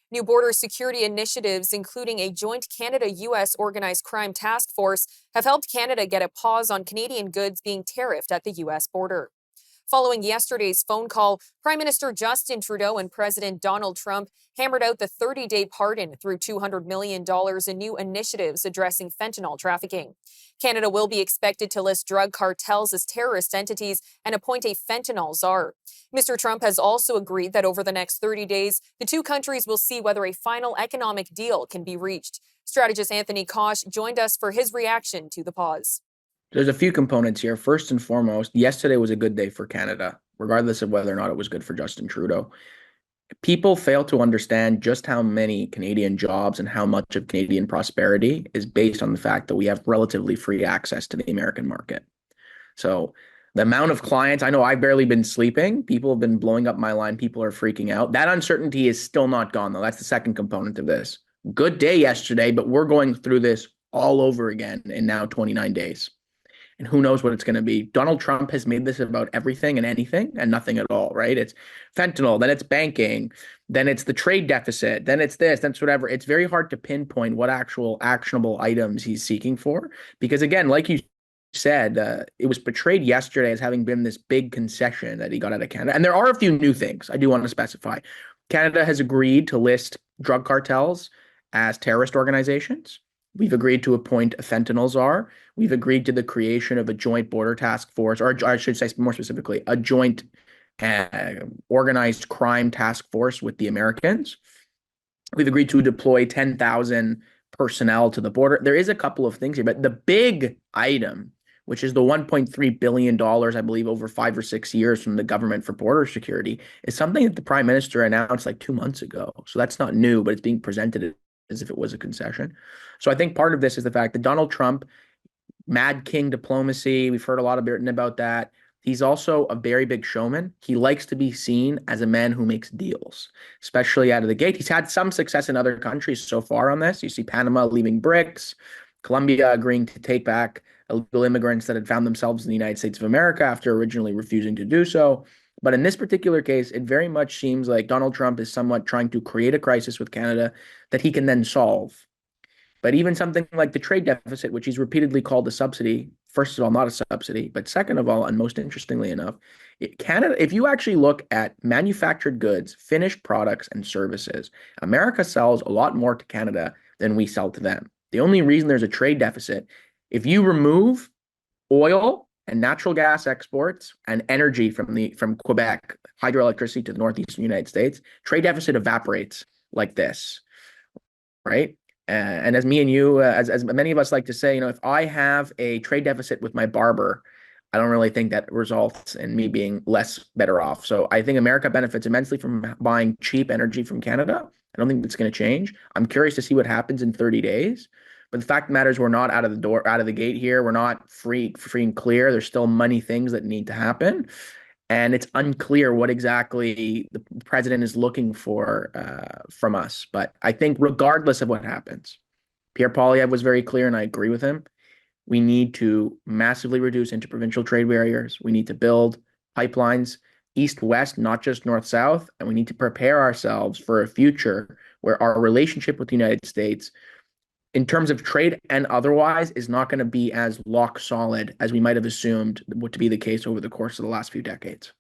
New border security initiatives, including a joint Canada US organized crime task force, have helped Canada get a pause on Canadian goods being tariffed at the US border. Following yesterday's phone call, Prime Minister Justin Trudeau and President Donald Trump hammered out the 30-day pardon through $200 million in new initiatives addressing fentanyl trafficking. Canada will be expected to list drug cartels as terrorist entities and appoint a fentanyl czar. Mr. Trump has also agreed that over the next 30 days, the two countries will see whether a final economic deal can be reached. Strategist Anthony Koch joined us for his reaction to the pause. There's a few components here. First and foremost, yesterday was a good day for Canada, regardless of whether or not it was good for Justin Trudeau. People fail to understand just how many Canadian jobs and how much of Canadian prosperity is based on the fact that we have relatively free access to the American market. So the amount of clients, I know I've barely been sleeping. People have been blowing up my line. People are freaking out. That uncertainty is still not gone, though. That's the second component of this. Good day yesterday, but we're going through this all over again in now 29 days. And who knows what it's going to be. Donald Trump has made this about everything and anything and nothing at all, right? It's fentanyl, then it's banking, then it's the trade deficit, then it's this, then it's whatever. It's very hard to pinpoint what actual actionable items he's seeking for. Because again, like you said, it was portrayed yesterday as having been this big concession that he got out of Canada. And there are a few new things I do want to specify. Canada has agreed to list drug cartels as terrorist organizations. We've agreed to appoint a fentanyl czar. We've agreed to the creation of a joint border task force, or I should say more specifically, a joint organized crime task force with the Americans. We've agreed to deploy 10,000 personnel to the border. There is a couple of things here, but the big item, which is the $1.3 billion, I believe, over 5 or 6 years from the government for border security, is something that the Prime Minister announced like 2 months ago. So that's not new, but it's being presented as if it was a concession. So I think part of this is the fact that Donald Trump, Mad King diplomacy, we've heard a lot about that. He's also a very big showman. He likes to be seen as a man who makes deals, especially out of the gate. He's had some success in other countries so far on this. You see Panama leaving BRICS, Colombia agreeing to take back illegal immigrants that had found themselves in the United States of America after originally refusing to do so. But in this particular case, it very much seems like Donald Trump is somewhat trying to create a crisis with Canada that he can then solve. But even something like the trade deficit, which he's repeatedly called a subsidy, first of all, not a subsidy, but second of all, and most interestingly enough, Canada, if you actually look at manufactured goods, finished products, and services, America sells a lot more to Canada than we sell to them. The only reason there's a trade deficit, if you remove oil and natural gas exports and energy from Quebec, hydroelectricity to the northeastern United States, trade deficit evaporates like this, right? And as me and you, as many of us like to say, if I have a trade deficit with my barber, I don't really think that results in me being better off. So I think America benefits immensely from buying cheap energy from Canada. I don't think that's going to change. I'm curious to see what happens in 30 days. But the fact of the matter is we're not out of the gate here. We're not free and clear. There's still many things that need to happen. And it's unclear what exactly the president is looking for from us. But I think regardless of what happens, Pierre Poilievre was very clear, and I agree with him. We need to massively reduce interprovincial trade barriers. We need to build pipelines east-west, not just north-south. And we need to prepare ourselves for a future where our relationship with the United States, in terms of trade and otherwise, is not going to be as rock solid as we might have assumed would to be the case over the course of the last few decades.